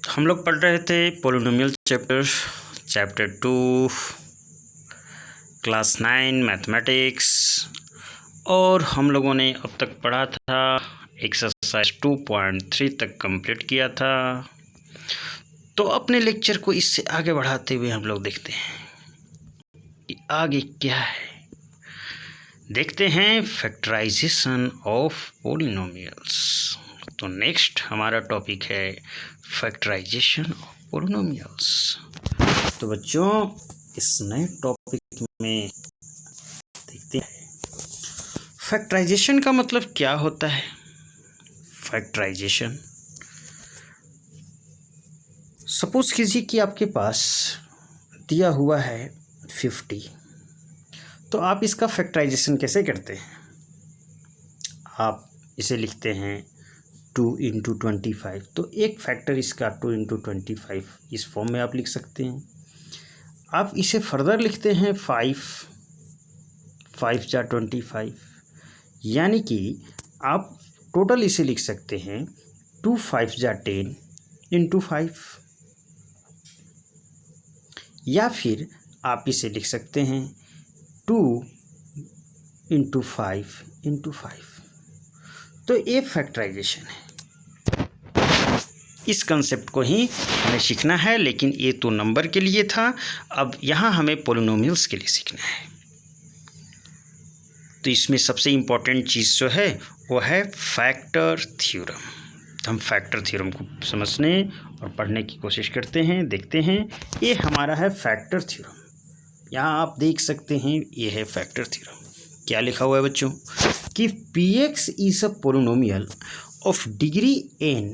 हम लोग पढ़ रहे थे पोलिनोमियल चैप्टर 2 क्लास 9 मैथमेटिक्स। और हम लोगों ने अब तक पढ़ा था एक्सरसाइज 2.3 तक कंप्लीट किया था। तो अपने लेक्चर को इससे आगे बढ़ाते हुए हम लोग देखते हैं कि आगे क्या है। देखते हैं फैक्टराइजेशन ऑफ पोलिनोमियल्स। तो नेक्स्ट हमारा टॉपिक है फैक्टराइजेशन ऑफ पोलिनोमियल्स। तो बच्चों इस नए टॉपिक में देखते हैं फैक्टराइजेशन का मतलब क्या होता है। फैक्टराइजेशन, सपोज कीजिए कि आपके पास दिया हुआ है 50, तो आप इसका फैक्टराइजेशन कैसे करते हैं। आप इसे लिखते हैं 2 × 25, तो एक फैक्टर इसका 2 × 25 इस फॉर्म में आप लिख सकते हैं। आप इसे फर्दर लिखते हैं 5 × 25, यानी कि आप टोटल इसे लिख सकते हैं 2 × 5 = 10 × 5, या फिर आप इसे लिख सकते हैं 2 × 5 × 5। तो ये फैक्टराइजेशन है। इस कंसेप्ट को ही हमें सीखना है, लेकिन ये तो नंबर के लिए था। अब यहाँ हमें पोलिनोमियल्स के लिए सीखना है। तो इसमें सबसे इम्पोर्टेंट चीज़ जो है वो है फैक्टर थ्योरम। हम फैक्टर थ्योरम को समझने और पढ़ने की कोशिश करते हैं, देखते हैं। ये हमारा है फैक्टर थ्योरम। यहाँ आप देख सकते हैं ये है फैक्टर थ्योरम। क्या लिखा हुआ है बच्चों कि px is a polynomial of degree n,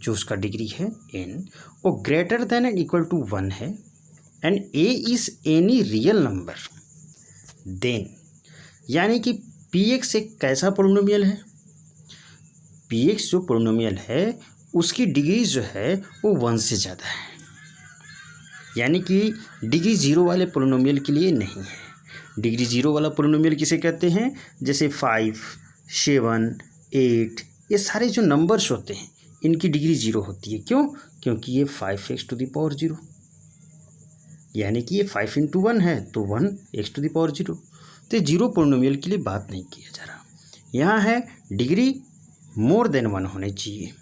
जो उसका डिग्री है n, वो greater than and equal to 1 है, and a is any real number then, यानी कि px एक कैसा पोलिनोमियल है। px जो पोलिनोमियल है उसकी डिग्री जो है वो 1 से ज़्यादा है, यानी कि डिग्री 0 वाले पोलिनोमियल के लिए नहीं है। डिग्री 0 वाला पोलिनोमियल किसे कहते हैं, जैसे 5, 7, 8, ये सारे जो नंबर्स होते हैं इनकी डिग्री 0 होती है। क्यों? क्योंकि ये 5x⁴, यानी कि ये 5 × 1 है तो 1x⁴। तो 0 पोलिनोमियल के लिए बात नहीं किया जा रहा। यहाँ है डिग्री मोर देन 1 होने चाहिए,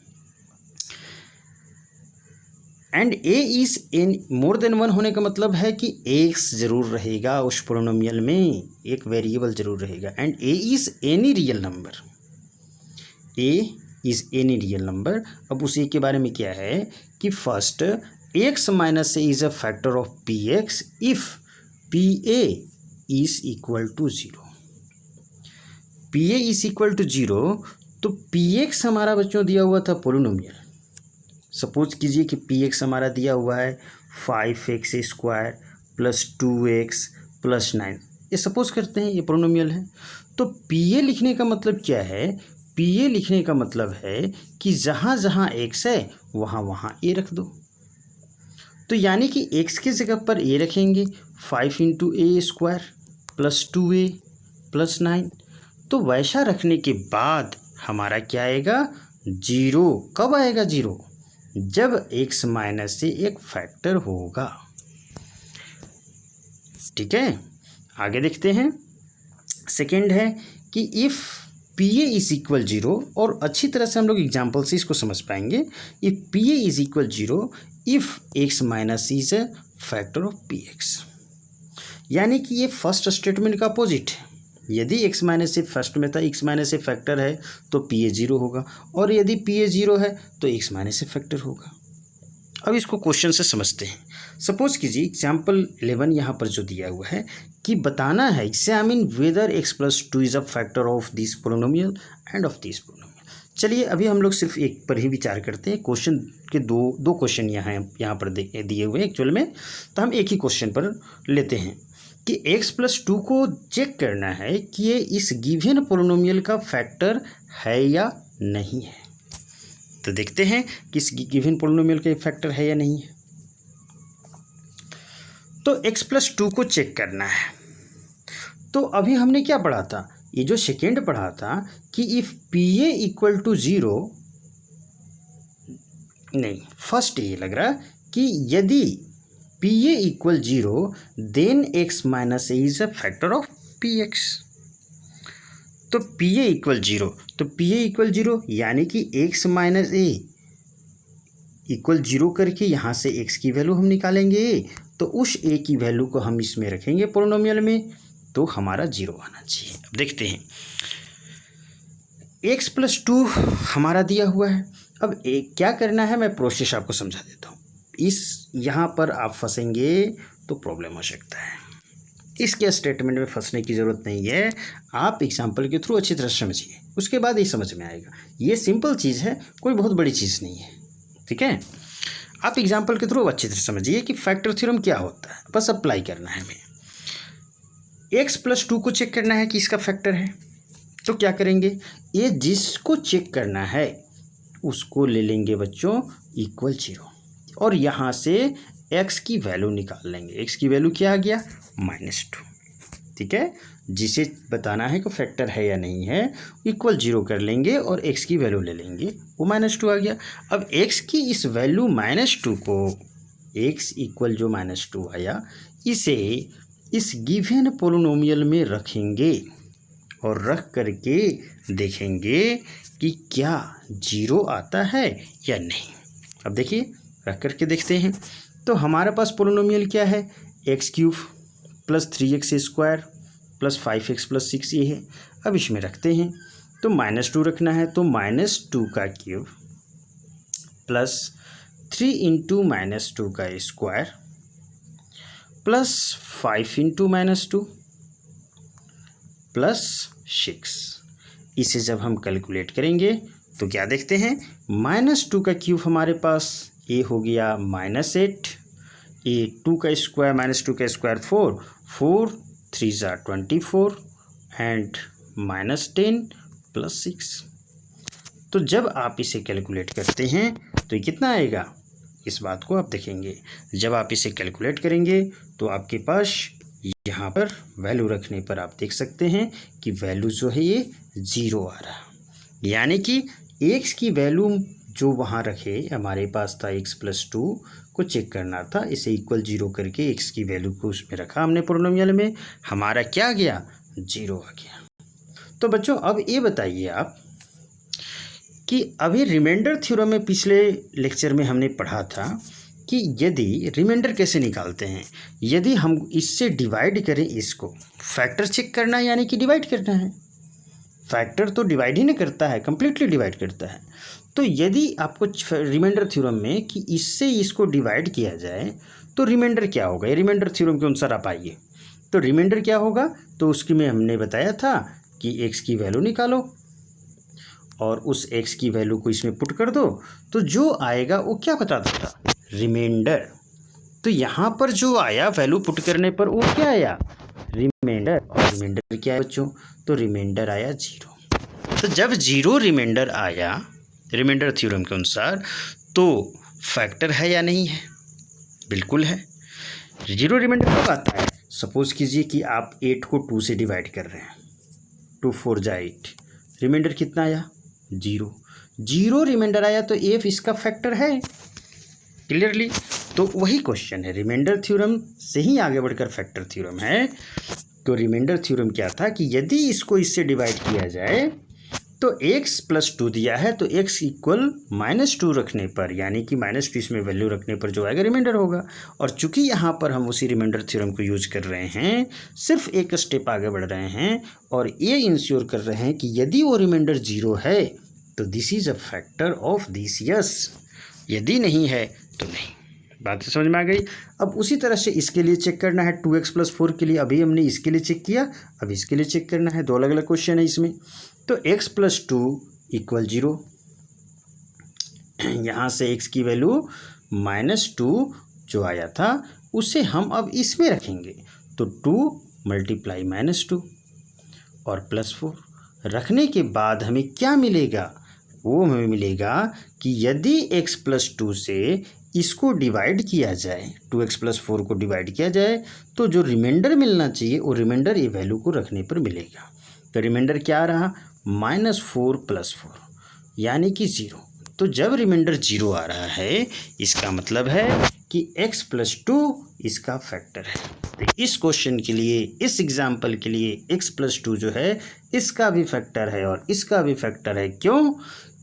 and a is an more than 1 होने का मतलब है कि x जरूर रहेगा उस पोलिनोमियल में, एक वेरिएबल जरूर रहेगा। And a is any real number, a is any real number. अब उसी के बारे में क्या है कि first x - a is a factor of px if pa is equal to 0। pa is equal to 0, तो px हमारा बच्चों दिया हुआ था पोलिनोमियल। सपोज कीजिए कि px हमारा दिया हुआ है 5x² + 2x + 9। ये सपोज करते हैं ये पोलिनोमियल है। तो pa लिखने का मतलब क्या है, pa लिखने का मतलब है कि जहाँ जहाँ x है वहाँ वहाँ a रख दो। तो यानी कि x की जगह पर a रखेंगे 5 × a² + 2a + 9। तो वैसा रखने के बाद हमारा क्या आएगा, 0। कब आएगा 0? जब x - से एक फैक्टर होगा। ठीक है, आगे देखते हैं। सेकेंड है कि इफ़ pa इज इक्वल 0, और अच्छी तरह से हम लोग एग्जाम्पल से इसको समझ पाएंगे। If pa is equal 0 if x - is a factor of px, यानी कि ये फर्स्ट स्टेटमेंट का अपोजिट है। यदि x - से फर्स्ट में था, x - से फैक्टर है तो pa 0 होगा, और यदि pa 0 है तो x - से फैक्टर होगा। अब इसको क्वेश्चन से समझते हैं। सपोज कीजिए एग्जाम्पल 11 यहाँ पर जो दिया हुआ है कि बताना है examine whether x + 2 is a factor of this polynomial and of this polynomial. चलिए अभी हम लोग सिर्फ एक पर ही विचार करते हैं। क्वेश्चन के दो क्वेश्चन यहाँ पर दिए हुए हैं एक्चुअल में, तो हम एक ही क्वेश्चन पर लेते हैं कि x + 2 को चेक करना है कि ये इस गिवन पोलिनोमियल का फैक्टर है या नहीं है। तो देखते हैं कि इस गिवन पोलिनोमियल का फैक्टर है या नहीं है। तो x + 2 को चेक करना है। तो अभी हमने क्या पढ़ा था, ये जो सेकेंड पढ़ा था कि इफ pa = 0 नहीं, फर्स्ट ये लग रहा कि यदि P A equal 0 then x minus A is a factor of P X. तो पी ए इक्वल 0, तो पी ए इक्वल 0 यानी कि x माइनस ए इक्वल 0 करके यहाँ से x की वैल्यू हम निकालेंगे, तो उस a की वैल्यू को हम इसमें रखेंगे पोलिनोमियल में, तो हमारा 0 आना चाहिए। अब देखते हैं, x प्लस 2 हमारा दिया हुआ है। अब क्या करना है, मैं प्रोसेस आपको समझा देता हूँ। यहाँ पर आप फंसेंगे तो प्रॉब्लम हो सकता है। इसके स्टेटमेंट में फंसने की ज़रूरत नहीं है, आप एग्जाम्पल के थ्रू अच्छी तरह समझिए, उसके बाद ही समझ में आएगा। ये सिंपल चीज़ है, कोई बहुत बड़ी चीज़ नहीं है, ठीक है। आप एग्जाम्पल के थ्रू अच्छी तरह समझिए कि फैक्टर थ्योरम क्या होता है, बस अप्लाई करना है हमें। x प्लस 2 को चेक करना है कि इसका फैक्टर है, तो क्या करेंगे, ये जिसको चेक करना है उसको ले लेंगे बच्चों इक्वल 0, और यहाँ से x की वैल्यू निकाल लेंगे। x की वैल्यू क्या आ गया, -2, ठीक है। जिसे बताना है कि फैक्टर है या नहीं है, इक्वल 0 कर लेंगे और x की वैल्यू ले लेंगे, वो -2 आ गया। अब x की इस वैल्यू -2 को, x इक्वल जो -2 आया, इसे इस गिवन पोलिनोमियल में रखेंगे और रख करके देखेंगे कि क्या 0 आता है या नहीं। अब देखिए, रख करके देखते हैं। तो हमारे पास पोलिनोमियल क्या है, x³ plus 3x square plus 5x plus 6 ये है। अब इसमें रखते हैं, तो -2 रखना है, तो -2 का क्यूब प्लस 3 इंटू -2 का स्क्वायर प्लस 5 इंटू -2 प्लस 6। इसे जब हम कैलकुलेट करेंगे तो क्या देखते हैं, -2 का क्यूब हमारे पास ये हो गया -8, ये 2 का स्क्वायर -2 का स्क्वायर 4, 4 3 ज़ा 24 एंड -10 प्लस 6। तो जब आप इसे कैलकुलेट करते हैं तो ये कितना आएगा, इस बात को आप देखेंगे। जब आप इसे कैलकुलेट करेंगे तो आपके पास यहाँ पर वैल्यू रखने पर आप देख सकते हैं कि वैल्यू जो है ये 0 आ रहा, यानी कि x की वैल्यू जो वहाँ रखे, हमारे पास था x प्लस 2 को चेक करना था, इसे इक्वल 0 करके x की वैल्यू को उसमें रखा हमने पोलिनोमियल में, हमारा क्या आ गया, 0 आ गया। तो बच्चों अब ये बताइए आप कि अभी रिमाइंडर थ्योरम में पिछले लेक्चर में हमने पढ़ा था कि यदि रिमाइंडर कैसे निकालते हैं, यदि हम इससे डिवाइड करें, इसको फैक्टर चेक करना है यानी कि डिवाइड करना है। फैक्टर तो डिवाइड ही नहीं करता है, कंप्लीटली डिवाइड करता है। तो यदि आपको रिमाइंडर थ्योरम में कि इससे इसको डिवाइड किया जाए तो रिमाइंडर क्या होगा, ये रिमाइंडर थ्योरम के अनुसार आप आइए। तो रिमाइंडर क्या होगा, तो उसकी में हमने बताया था कि x की वैल्यू निकालो और उस x की वैल्यू को इसमें पुट कर दो, तो जो आएगा वो क्या बताता था, रिमाइंडर। तो यहाँ पर जो आया वैल्यू पुट करने पर वो क्या आया, रिमाइंडर। और रिमाइंडर क्या है बच्चों, तो रिमाइंडर आया 0। तो जब 0 रिमाइंडर आया रिमाइंडर थ्योरम के अनुसार, तो फैक्टर है या नहीं है, बिल्कुल है। 0 रिमाइंडर कब आता है, सपोज कीजिए कि आप 8 को 2 से डिवाइड कर रहे हैं, 2 4 जा 8, रिमाइंडर कितना आया, 0 रिमाइंडर आया, तो f इसका फैक्टर है क्लियरली। तो वही क्वेश्चन है, रिमाइंडर थ्योरम से ही आगे बढ़कर फैक्टर थ्योरम है। तो रिमाइंडर थ्योरम क्या था कि यदि इसको इससे डिवाइड किया जाए तो x प्लस 2 दिया है, तो x इक्वल -2 रखने पर, यानी कि -2 इसमें वैल्यू रखने पर जो आएगा रिमाइंडर होगा। और चूंकि यहाँ पर हम उसी रिमाइंडर थ्योरम को यूज कर रहे हैं, सिर्फ एक स्टेप आगे बढ़ रहे हैं और ये इंश्योर कर रहे हैं कि यदि वो रिमाइंडर 0 है तो this is a factor of this, yes, यदि नहीं है तो नहीं। बात समझ में आ गई। अब उसी तरह से इसके लिए चेक करना है, 2x प्लस 4 के लिए अभी हमने इसके लिए चेक किया, अब इसके लिए चेक करना है। 2 अलग अलग क्वेश्चन है इसमें। तो x प्लस 2 इक्वल 0, यहाँ से x की वैल्यू -2 जो आया था उसे हम अब इसमें रखेंगे, तो 2 मल्टीप्लाई -2 और प्लस 4 रखने के बाद हमें क्या मिलेगा, वो हमें मिलेगा कि यदि x प्लस 2 से इसको डिवाइड किया जाए, 2x प्लस 4 को डिवाइड किया जाए, तो जो रिमाइंडर मिलना चाहिए वो रिमाइंडर ये वैल्यू को रखने पर मिलेगा। तो रिमाइंडर क्या रहा, -4 प्लस 4 यानी कि 0। तो जब रिमाइंडर 0 आ रहा है इसका मतलब है कि x + 2 इसका फैक्टर है। तो इस क्वेश्चन के लिए, इस एग्जाम्पल के लिए x + 2 जो है इसका भी फैक्टर है और इसका भी फैक्टर है। क्यों?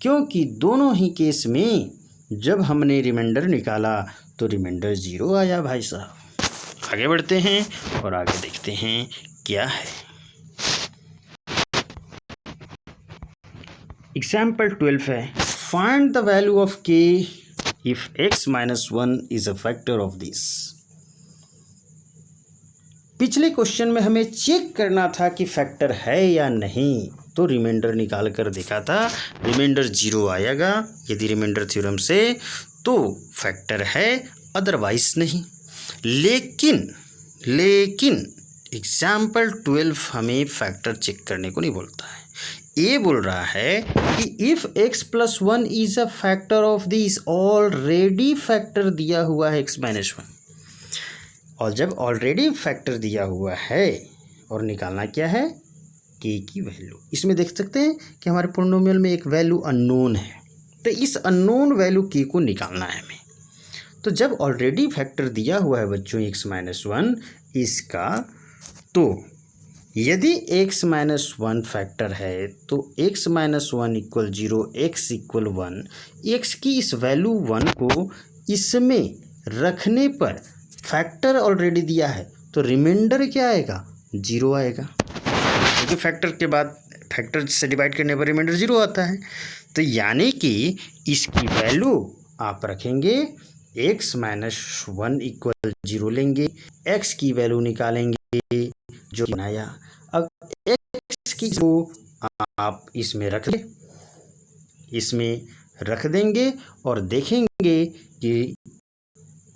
क्योंकि दोनों ही केस में जब हमने रिमाइंडर निकाला तो रिमाइंडर 0 आया भाई साहब। आगे बढ़ते हैं और आगे देखते हैं क्या है। एग्जाम्पल 12 है, find the value of k if x - 1 is a factor of this. पिछले क्वेश्चन में हमें चेक करना था कि फैक्टर है या नहीं, तो रिमाइंडर निकाल कर देखा था, रिमाइंडर 0 आएगा यदि रिमाइंडर थ्योरम से, तो फैक्टर है, अदरवाइज नहीं। लेकिन एग्जाम्पल 12 हमें फैक्टर चेक करने को नहीं बोलता है। ये बोल रहा है कि if x + 1 is a factor of this, already factor दिया हुआ है x - 1, और जब ऑलरेडी फैक्टर दिया हुआ है और निकालना क्या है, k की वैल्यू। इसमें देख सकते हैं कि हमारे पोलिनोमियल में एक वैल्यू अननोन है, तो इस अननोन वैल्यू k को निकालना है हमें। तो जब ऑलरेडी फैक्टर दिया हुआ है बच्चों x - 1 इसका, तो यदि x - 1 फैक्टर है तो x - 1 = 0, x = 1, x की इस वैल्यू 1 को इसमें रखने पर फैक्टर ऑलरेडी दिया है, तो रिमाइंडर क्या आएगा, 0 आएगा, क्योंकि फैक्टर के बाद फैक्टर से डिवाइड करने पर रिमाइंडर 0 आता है। तो यानी कि इसकी वैल्यू आप रखेंगे, x - 1 = 0 लेंगे, x की वैल्यू निकालेंगे जो बनाया। अब x की को आप इसमें रख देंगे और देखेंगे कि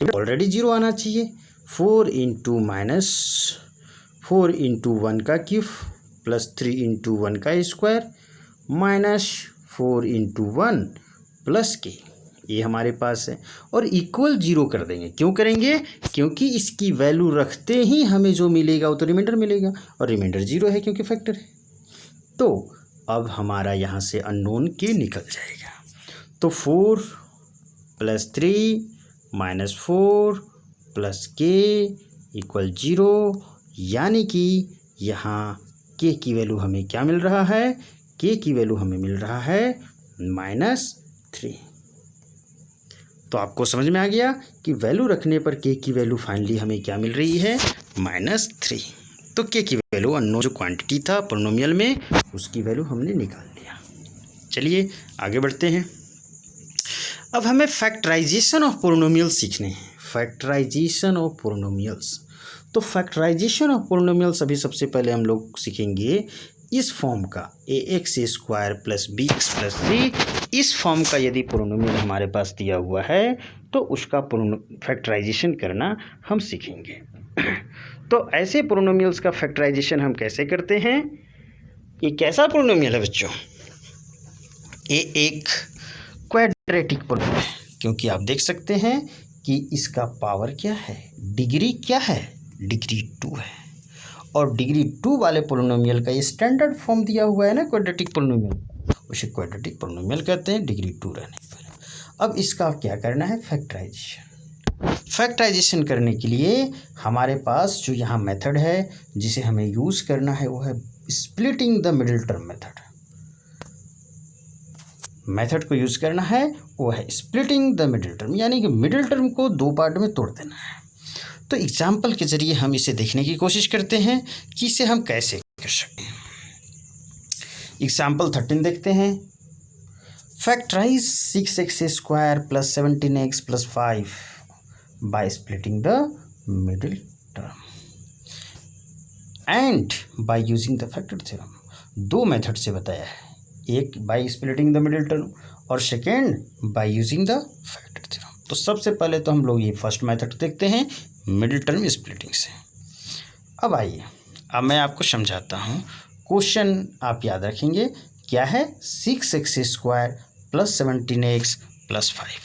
ऑलरेडी 0 आना चाहिए। 4 × 1 का क्यूब प्लस 3 × 1 का स्क्वायर माइनस 4 × 1 प्लस k, ये हमारे पास है, और इक्वल 0 कर देंगे। क्यों करेंगे? क्योंकि इसकी वैल्यू रखते ही हमें जो मिलेगा वो तो रिमाइंडर मिलेगा, और रिमाइंडर 0 है क्योंकि फैक्टर है। तो अब हमारा यहाँ से अननोन k निकल जाएगा। तो 4 + 3 - 4 + k = 0, यानी कि यहाँ k की वैल्यू हमें क्या मिल रहा है, k की वैल्यू हमें मिल रहा है -3। तो आपको समझ में आ गया कि वैल्यू रखने पर k की वैल्यू फाइनली हमें क्या मिल रही है, -3। तो k की वैल्यू अननोन जो क्वांटिटी था पोलिनोमियल में उसकी वैल्यू हमने निकाल लिया। चलिए आगे बढ़ते हैं। अब हमें फैक्टराइजेशन ऑफ पोलिनोमियल्स सीखने हैं। फैक्टराइजेशन ऑफ पोलिनोमियल्स, तो फैक्टराइजेशन ऑफ पोलिनोमियल्स अभी सबसे पहले हम लोग सीखेंगे इस फॉर्म का, ax² + bx + c, इस फॉर्म का यदि पोलिनोमियल हमारे पास दिया हुआ है तो उसका फैक्टराइजेशन करना हम सीखेंगे। तो ऐसे पोलिनोमियल्स का फैक्टराइजेशन हम कैसे करते हैं? ये कैसा पोलिनोमियल है बच्चों? ये एक क्वाड्रेटिक पोलिनोमियल है, क्योंकि आप देख सकते हैं कि इसका पावर क्या है, डिग्री क्या है, डिग्री 2 है, और डिग्री 2 वाले पोलिनोमियल का ये स्टैंडर्ड फॉर्म दिया हुआ है ना क्वाड्रेटिक पोलिनोमियल, उसे क्वाड्रेटिक पोलिनोमियल कहते हैं डिग्री 2 रहने पर। अब इसका क्या करना है, फैक्टराइजेशन करने के लिए हमारे पास जो यहाँ मेथड है जिसे हमें यूज़ करना है वो है splitting the middle term method को यूज़ करना है, वो है स्प्लिटिंग द मिडिल टर्म, यानी कि मिडिल टर्म को 2 पार्ट में तोड़ देना है। तो एग्जाम्पल के ज़रिए हम इसे देखने की कोशिश करते हैं कि इसे हम कैसे कर सकते हैं। एग्जाम्पल 13 देखते हैं। Factorise 6x² + 17x + 5 by splitting the middle term and by using the factor theorem. 2 method से बताया है, एक by splitting the middle term और second by using the factor theorem. तो सबसे पहले तो हम लोग ये फर्स्ट मेथड देखते हैं, मिडिल टर्म स्प्लिटिंग से। अब आइए, अब मैं आपको समझाता हूँ। क्वेश्चन आप याद रखेंगे क्या है, 6x² + 17x + 5।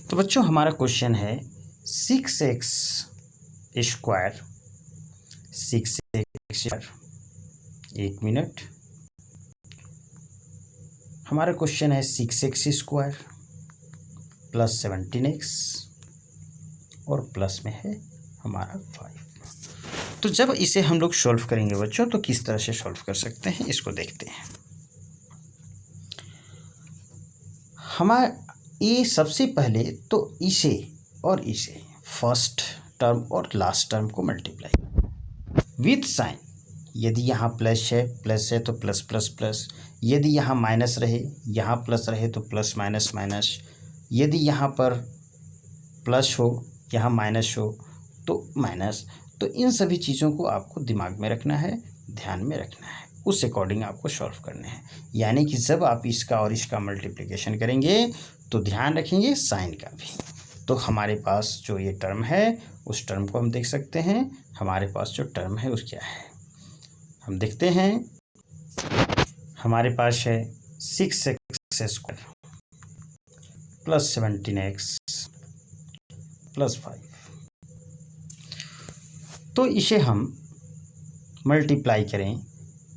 तो बच्चों हमारा क्वेश्चन है 6x², 1 मिनट, हमारा क्वेश्चन है 6x² प्लस 17x और प्लस में है हमारा 5। तो जब इसे हम लोग सॉल्व करेंगे बच्चों, तो किस तरह से सॉल्व कर सकते हैं इसको देखते हैं। हमारा ये सबसे पहले तो इसे और इसे फर्स्ट टर्म और लास्ट टर्म को मल्टीप्लाई विथ साइन। यदि यहाँ प्लस है तो प्लस प्लस प्लस, यदि यहाँ माइनस रहे, यहाँ प्लस रहे तो प्लस माइनस माइनस, यदि यहाँ पर प्लस हो यहाँ माइनस हो तो माइनस। तो इन सभी चीज़ों को आपको दिमाग में रखना है, ध्यान में रखना है, उस अकॉर्डिंग आपको सॉल्व करने हैं। यानी कि जब आप इसका और इसका मल्टीप्लिकेशन करेंगे तो ध्यान रखेंगे साइन का भी। तो हमारे पास जो ये टर्म है उस टर्म को हम देख सकते हैं। हमारे पास जो टर्म है उस क्या है हम देखते हैं। हमारे पास है 6x² प्लस 17x प्लस 5। तो इसे हम मल्टीप्लाई करें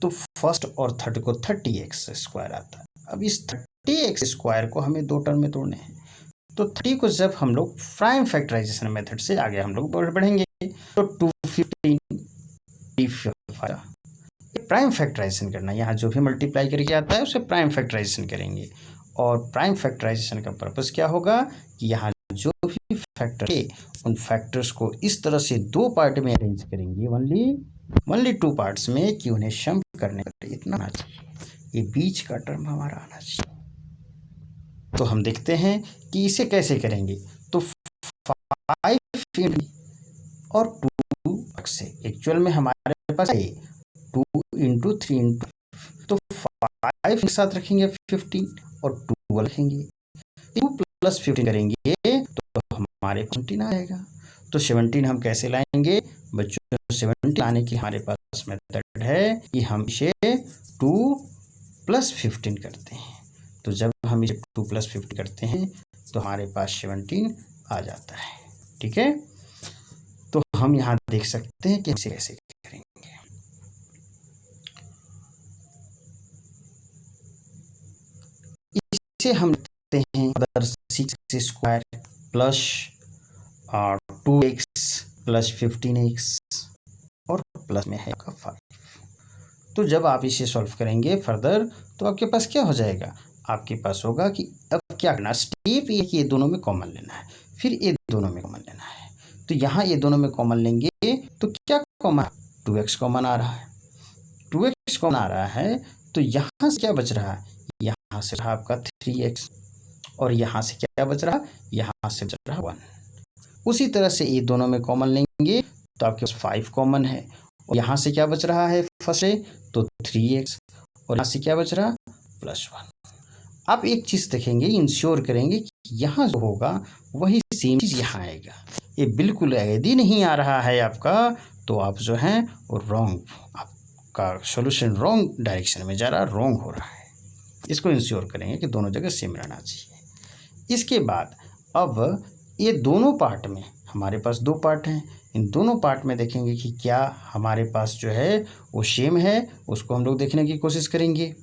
तो फर्स्ट और थर्ड को 30x² आता है। अब इस 30x² को हमें दो टर्म में तोड़ने हैं। तो 30 को जब हम लोग प्राइम फैक्टराइजेशन मेथड से आगे हम लोग बढ़ेंगे तो 215 प्राइम फैक्टराइजेशन करना, यहाँ जो भी मल्टीप्लाई करके आता है उसे प्राइम फैक्टराइजेशन करेंगे। और प्राइम फैक्टराइजेशन का पर्पस क्या होगा कि यहाँ जो भी फैक्टर है उन फैक्टर्स को इस तरह से दो पार्ट में अरेंज करेंगे, ओनली 2 पार्ट्स में, कि उन्हें सम करने पर इतना आना चाहिए, ये बीच का टर्म हमारा आना चाहिए। तो हम देखते हैं कि इसे कैसे करेंगे। तो 5 और 2 से एक्चुअल में हमारे पास 2 × 3 तो 5 के साथ रखेंगे 15 और 2 रखेंगे, 2 + 15 करेंगे तो हमारे 17 आएगा। तो 17 हम कैसे लाएंगे बच्चों? 17 लाने की हमारे पास मेथड है कि हम इसे 2 + 15 करते हैं। तो जब हम इसे 2 + 15 करते हैं तो हमारे पास 17 आ जाता है। ठीक है, तो हम यहाँ देख सकते हैं कि इसे कैसे करेंगे। इसे हम देखते हैं 6x² plus 2x plus 15x और प्लस में है 5। तो जब आप इसे सॉल्व करेंगे फर्दर तो आपके पास क्या हो जाएगा? आपके पास होगा कि अब क्या करना, स्टेप ये कि ये दोनों में कॉमन लेना है, फिर ये दोनों में कॉमन लेना है। तो यहाँ ये दोनों में कॉमन लेंगे तो क्या कॉमन, 2x कॉमन आ रहा है, 2x कॉमन आ रहा है। तो यहाँ से क्या बच रहा है? यहाँ से रहा आपका 3x और यहाँ से क्या बच रहा? यहाँ से बच रहा 1। उसी तरह से ये दोनों में कॉमन लेंगे तो आपके पास 5 कॉमन है और यहाँ से क्या बच रहा है फर्स्ट से तो 3x और यहाँ से क्या बच रहा +1। आप एक चीज़ देखेंगे, इंश्योर करेंगे कि यहाँ जो होगा वही सेम चीज़ यहाँ आएगा। ये बिल्कुल यदि नहीं आ रहा है आपका तो आप जो हैं वो रॉन्ग, आपका सॉल्यूशन रॉन्ग डायरेक्शन में जा रहा है, रॉन्ग हो रहा है। इसको इंश्योर करेंगे कि दोनों जगह सेम रहना चाहिए। इसके बाद अब ये दोनों पार्ट में हमारे पास 2 पार्ट हैं, इन दोनों पार्ट में देखेंगे कि क्या हमारे पास जो है वो सेम है, उसको हम लोग देखने की कोशिश करेंगे।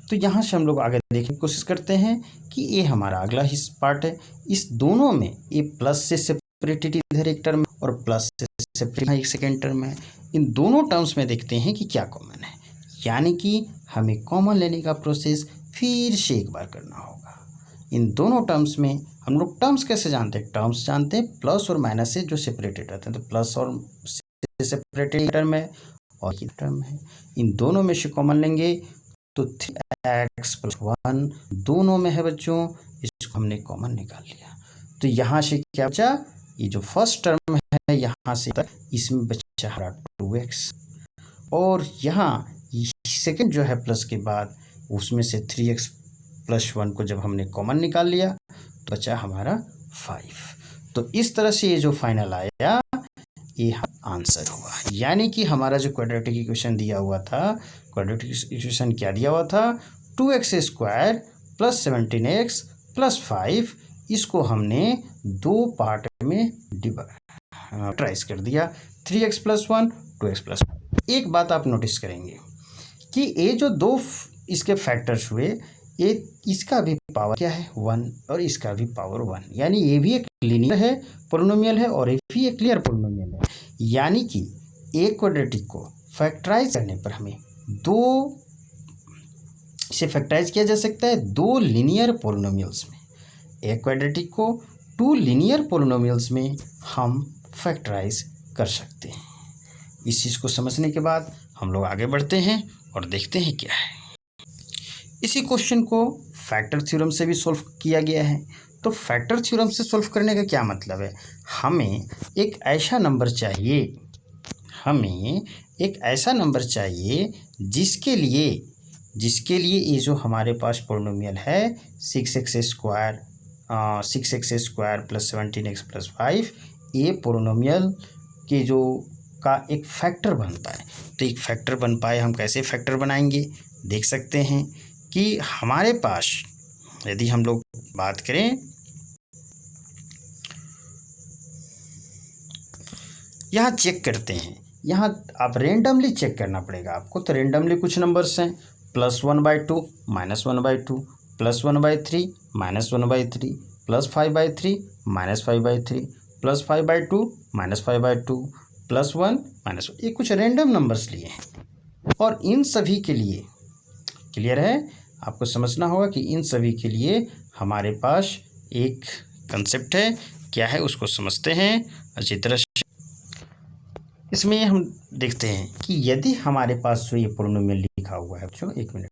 तो यहाँ से हम लोग आगे देखने की कोशिश करते हैं कि ये हमारा अगला हिस्सा पार्ट है। इस दोनों में ये प्लस से सेपरेटेड इधर एक टर्म और प्लस से सेपरेटेड एक सेकेंड टर्म है। इन दोनों टर्म्स में देखते हैं कि क्या कॉमन है, यानी कि हमें कॉमन लेने का प्रोसेस फिर से एक बार करना होगा। इन दोनों टर्म्स में हम लोग टर्म्स कैसे जानते हैं? टर्म्स जानते हैं प्लस और माइनस से जो सेपरेटेड रहते हैं। तो प्लस और सेपरेटेड टर्म है और ये टर्म है, इन दोनों में से कॉमन लेंगे तो 3x + 1 दोनों में है बच्चों, इसको हमने कॉमन निकाल लिया। तो यहाँ से क्या बचा? ये जो फर्स्ट टर्म है यहाँ से इसमें बचा हमारा 2x और यहाँ सेकेंड जो है प्लस के बाद उसमें से 3x + 1 को जब हमने कॉमन निकाल लिया तो बचा हमारा 5। तो इस तरह से ये जो फाइनल आया ये आंसर हुआ। यानी कि हमारा जो क्वाड्रेटिक इक्वेशन दिया हुआ था, क्वाड्रेटिक इक्वेशन क्या दिया हुआ था? 2x² + 17x + 5, इसको हमने 2 पार्ट में डिवाइड कर दिया, 3x + 1 2x + 1। एक बात आप नोटिस करेंगे कि ये जो 2 इसके फैक्टर्स हुए, इसका भी पावर क्या है 1 और इसका भी पावर 1, यानी ये भी एक लीनियर है पोलिनोमियल है और ये भी एक क्लियर पोलिनोमियल है। यानी कि ए क्वाड्रेटिक को फैक्टराइज करने पर हमें इसे फैक्टराइज किया जा सकता है 2 लीनियर पोलिनोमियल्स में। ए क्वाड्रेटिक को 2 लीनियर पोलिनोमियल्स में हम फैक्टराइज कर सकते हैं। इस चीज़ को समझने के बाद हम लोग आगे बढ़ते हैं और देखते हैं क्या है। इसी क्वेश्चन को फैक्टर थ्योरम से भी सॉल्व किया गया है। तो फैक्टर थ्योरम से सॉल्व करने का क्या मतलब है, हमें एक ऐसा नंबर चाहिए जिसके लिए ये जो हमारे पास पोलिनोमियल है 6x square plus 17x plus 5, ये पोलिनोमियल के जो का एक फैक्टर बनता है। तो एक फैक्टर बन पाए, हम कैसे फैक्टर बनाएंगे देख सकते हैं कि हमारे पास यदि हम लोग बात करें, यहाँ चेक करते हैं, यहाँ आप रेंडमली चेक करना पड़ेगा आपको। तो रेंडमली कुछ नंबर्स हैं +1/2 -1/2 +1/3 -1/3 +5/3 -5/3 +5/2 -5/2 +1 ये कुछ रेंडम नंबर्स लिए हैं। और इन सभी के लिए क्लियर है, आपको समझना होगा कि इन सभी के लिए हमारे पास एक कंसेप्ट है, क्या है उसको समझते हैं अच्छी तरह से। इसमें हम देखते हैं कि यदि हमारे पास जो ये पोलिनोमियल लिखा हुआ है, बच्चों एक मिनट,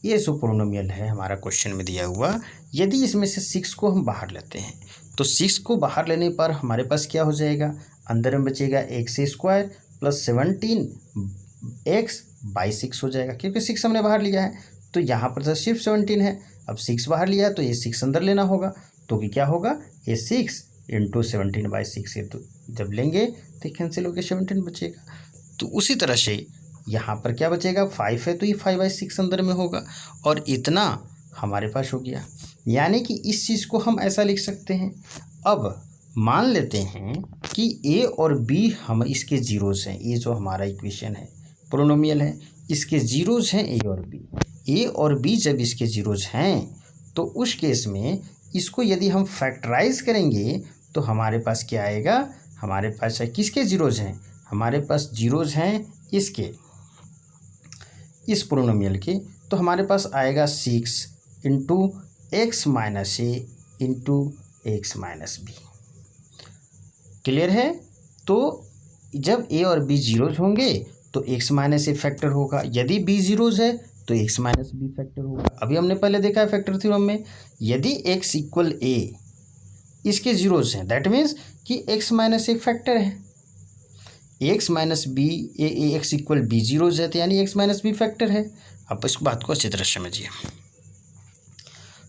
ये जो पोलिनोमियल है हमारा क्वेश्चन में दिया हुआ, यदि इसमें से 6 को हम बाहर लेते हैं तो 6 को बाहर लेने पर हमारे पास क्या हो जाएगा, अंदर में बचेगा x स्क्वायर प्लस 17x/6 हो जाएगा, क्योंकि 6 हमने बाहर लिया है। तो यहाँ पर तो सिर्फ 17 है, अब 6 बाहर लिया तो ये 6 अंदर लेना होगा, तो कि क्या होगा, ये 6 × 17/6 है, तो जब लेंगे तो कैंसिल होकर 17 बचेगा। तो उसी तरह से यहाँ पर क्या बचेगा, 5 है तो ये 5/6 अंदर में होगा, और इतना हमारे पास हो गया। यानी कि इस चीज़ को हम ऐसा लिख सकते हैं। अब मान लेते हैं कि ए और बी हम इसके जीरोज़ हैं, ये जो हमारा इक्वेशन है पोलिनोमियल है, इसके जीरोज़ हैं ए और बी। ए और बी जब इसके जीरोज़ हैं तो उस केस में इसको यदि हम फैक्टराइज करेंगे तो हमारे पास क्या आएगा, हमारे पास किसके जीरोज़ हैं, हमारे पास जीरोज़ हैं इसके, इस पोलिनोमियल के। तो हमारे पास आएगा 6 × x - a × x - b। Clear है। तो जब a और b जीरोज होंगे तो x - a फैक्टर होगा, यदि b जीरोज है तो x - b फैक्टर होगा। अभी हमने पहले देखा है फैक्टर थ्योरम में, यदि x = a इसके जीरोज हैं, दैट मीन्स कि x - a फैक्टर है, x - b x = b zeros है, तो यानी x - b फैक्टर है। अब इस बात को अच्छी तरह समझिए।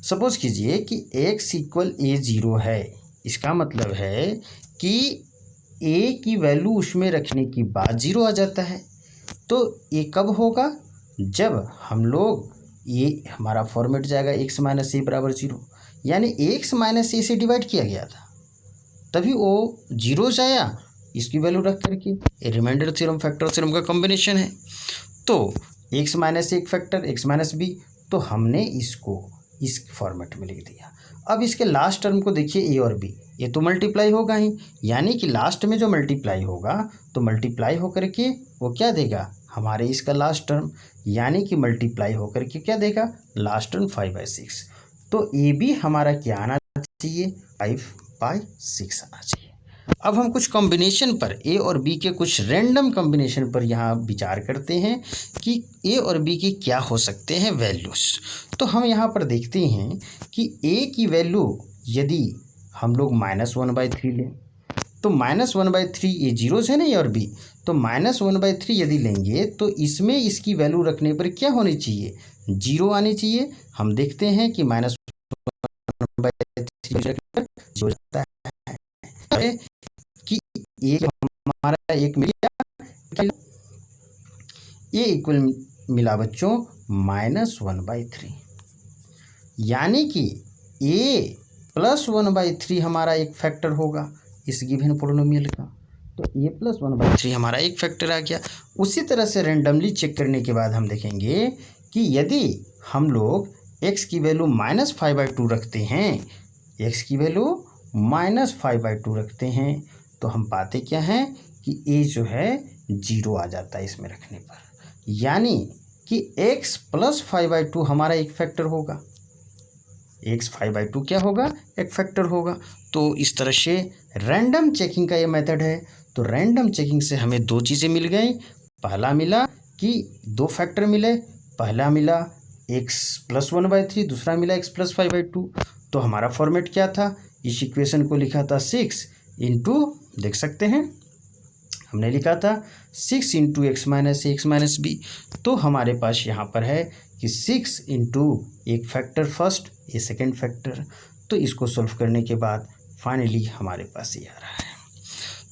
सपोज कीजिए कि x = a 0 है, इसका मतलब है कि a की वैल्यू उसमें रखने के बाद 0 आ जाता है। तो ये कब होगा, जब हम लोग, ये हमारा फॉर्मेट जाएगा x - a = 0, यानी x - a से डिवाइड किया गया था तभी वो जीरोज आया इसकी वैल्यू रख करके। ये रिमाइंडर थ्योरम फैक्टर थ्योरम का कॉम्बिनेशन है। तो x - a एक फैक्टर x - b, तो हमने इसको इस फॉर्मेट में लिख दिया। अब इसके लास्ट टर्म को देखिए a और b, ये तो मल्टीप्लाई होगा ही, यानी कि लास्ट में जो मल्टीप्लाई होगा तो मल्टीप्लाई होकर के वो क्या देगा, हमारे इसका लास्ट टर्म, यानी कि मल्टीप्लाई होकर के क्या देगा, लास्ट टर्म 5/6। तो ए बी हमारा क्या आना चाहिए, 5/6 आना चाहिए। अब हम कुछ कॉम्बिनेशन पर, ए और बी के कुछ रैंडम कॉम्बिनेशन पर यहाँ विचार करते हैं कि ए और बी की क्या हो सकते हैं वैल्यूज़। तो हम यहाँ पर देखते हैं कि ए की वैल्यू यदि हम लोग -1/3 लें तो -1/3 ये जीरोज है ना, ए और बी, तो -1/3 यदि लेंगे तो इसमें इसकी वैल्यू रखने पर क्या होनी चाहिए, 0 आनी चाहिए। हम देखते हैं कि -1/3 हो जाता है कि एक हमारा एक मिला, ये इक्वल मिला बच्चों -1/3, यानी कि a + 1/3 हमारा एक फैक्टर होगा इस गिवन पोलिनोमियल का। तो a + 1/3 हमारा एक फैक्टर आ गया। उसी तरह से रेंडमली चेक करने के बाद हम देखेंगे कि यदि हम लोग x की वैल्यू -5/2 रखते हैं, x की वैल्यू -5/2 रखते हैं, तो हम पाते क्या हैं कि a जो है 0 आ जाता है इसमें रखने पर, यानी कि x + 5/2 हमारा एक फैक्टर होगा, x 5/2 क्या होगा, एक फैक्टर होगा। तो इस तरह से रैंडम चेकिंग का ये मेथड है। तो रैंडम चेकिंग से हमें दो चीज़ें मिल गई। पहला मिला कि दो फैक्टर मिले, पहला मिला x + 1/3, दूसरा मिला x + 5/2। तो हमारा फॉर्मेट क्या था, इस इक्वेशन को लिखा था 6 इंटू, देख सकते हैं हमने लिखा था 6 into x - a x - b। तो हमारे पास यहाँ पर है कि 6 इंटू एक फैक्टर फर्स्ट, ये सेकेंड फैक्टर। तो इसको सॉल्व करने के बाद फाइनली हमारे पास ये आ रहा है।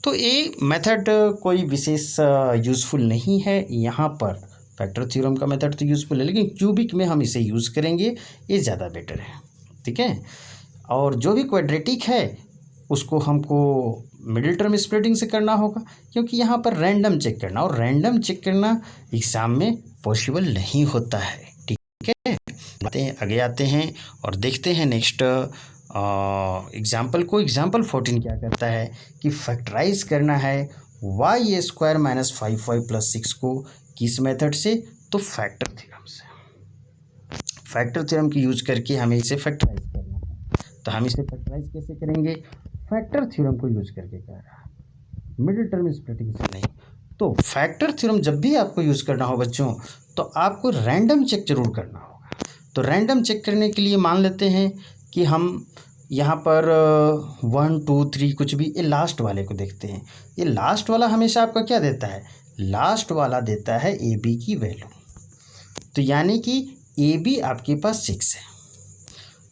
तो ये मेथड कोई विशेष यूज़फुल नहीं है यहाँ पर। फैक्टर थ्योरम का मेथड तो यूज़फुल है, लेकिन क्यूबिक में हम इसे यूज़ करेंगे, ये ज़्यादा बेटर है, ठीक है। और जो भी क्वाड्रेटिक है उसको हमको मिडिल टर्म स्प्लिटिंग से करना होगा, क्योंकि यहाँ पर रैंडम चेक करना, और रैंडम चेक करना एग्ज़ाम में पॉसिबल नहीं होता है, ठीक है। आगे आते हैं और देखते हैं नेक्स्ट एग्जाम्पल को। एग्जाम्पल 14 क्या करता है कि फैक्टराइज करना है y² - 5y + 6 को किस मेथड से, तो फैक्टर थ्योरम से। फैक्टर थ्योरम की यूज करके हमें इसे फैक्टराइज करना है। तो हम इसे फैक्टराइज कैसे करेंगे, फैक्टर थ्योरम को यूज करके कर रहा है, मिडिल टर्म स्प्लिटिंग से नहीं। तो फैक्टर थ्योरम जब भी आपको यूज करना हो बच्चों, तो आपको रैंडम चेक जरूर करना होगा। तो रैंडम चेक करने के लिए मान लेते हैं कि हम यहाँ पर 1 2 3 कुछ भी, ये लास्ट वाले को देखते हैं। ये लास्ट वाला हमेशा आपका क्या देता है, लास्ट वाला देता है ए बी की वैल्यू। तो यानी कि ए बी आपके पास 6 है।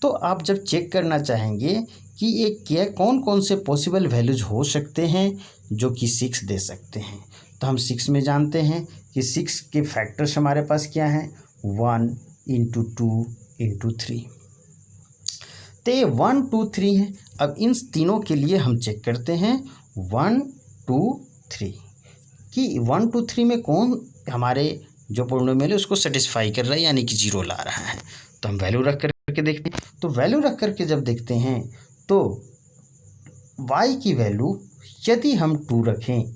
तो आप जब चेक करना चाहेंगे कि ये क्या कौन कौन से पॉसिबल वैल्यूज हो सकते हैं जो कि 6 दे सकते हैं, तो हम 6 में जानते हैं कि 6 के फैक्टर्स हमारे पास क्या हैं, 1 इंटू 2 इंटू 3। तो ये 1 2 3 है। अब इन तीनों के लिए हम चेक करते हैं 1 2 3 कि 1 2 3 में कौन हमारे जो पॉलिनोमियल है उसको सेटिस्फाई कर रहा है, यानी कि 0 ला रहा है। तो हम वैल्यू रख करके देखते हैं। तो वैल्यू रख करके जब देखते हैं तो y की वैल्यू यदि हम 2 रखें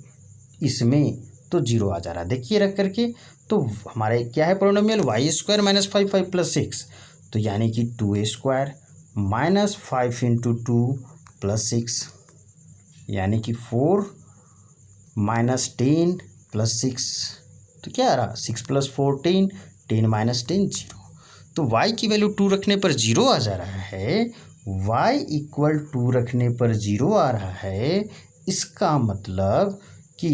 इसमें तो 0 आ जा रहा है, देखिए रख करके। तो हमारे क्या है पॉलिनोमियल, y² - 5y + 6, तो यानी कि 2a² - 5 इंटू 2 + 6, यानी कि 4 - 10 + 6, तो क्या आ रहा, 6 + 4 10, 10 - 10 0। तो y की वैल्यू 2 रखने पर 0 आ जा रहा है, y = 2 रखने पर 0 आ रहा है। इसका मतलब कि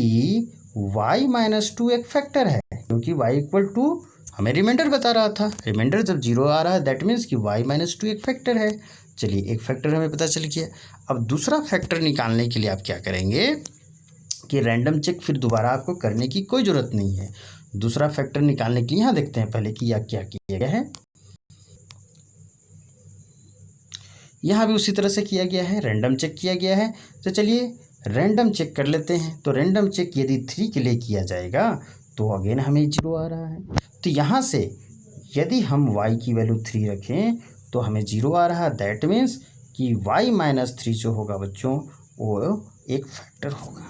y - 2 एक फैक्टर है, क्योंकि y = 2 हमें रिमाइंडर बता रहा था। रिमाइंडर जब 0 आ रहा है दैट मीन्स कि y - 2 एक फैक्टर है। चलिए एक फैक्टर हमें पता चल गया। अब दूसरा फैक्टर निकालने के लिए आप क्या करेंगे कि रैंडम चेक फिर दोबारा आपको करने की कोई ज़रूरत नहीं है। दूसरा फैक्टर निकालने के लिए यहाँ देखते हैं पहले कि यह क्या किया गया है। यहाँ भी उसी तरह से किया गया है, रैंडम चेक किया गया है। तो चलिए रैंडम चेक कर लेते हैं। तो रैंडम चेक यदि 3 के लिए किया जाएगा तो अगेन हमें 0 आ रहा है। तो यहाँ से यदि हम y की वैल्यू 3 रखें तो हमें 0 आ रहा है। दैट मीन्स कि y - 3 जो होगा बच्चों वो एक फैक्टर होगा,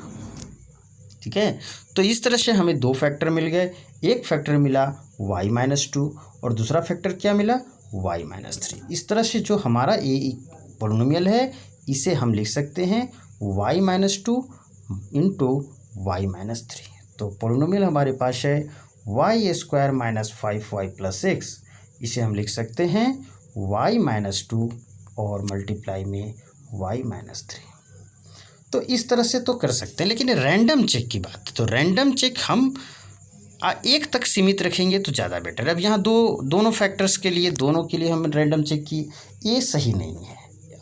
ठीक है। तो इस तरह से हमें दो फैक्टर मिल गए। एक फैक्टर मिला y - 2 और दूसरा फैक्टर क्या मिला, y - 3। इस तरह से जो हमारा ये पॉलिनोमियल है इसे हम लिख सकते हैं y - 2 इंटू y - 3। तो पॉलिनोमियल हमारे पास है y² - 5y + 6, इसे हम लिख सकते हैं y - 2 और मल्टीप्लाई में y - 3। तो इस तरह से तो कर सकते हैं, लेकिन रैंडम चेक की बात है तो रैंडम चेक हम एक तक सीमित रखेंगे तो ज़्यादा बेटर है। अब यहाँ दोनों फैक्टर्स के लिए, दोनों के लिए हम रैंडम चेक की, ये सही नहीं है।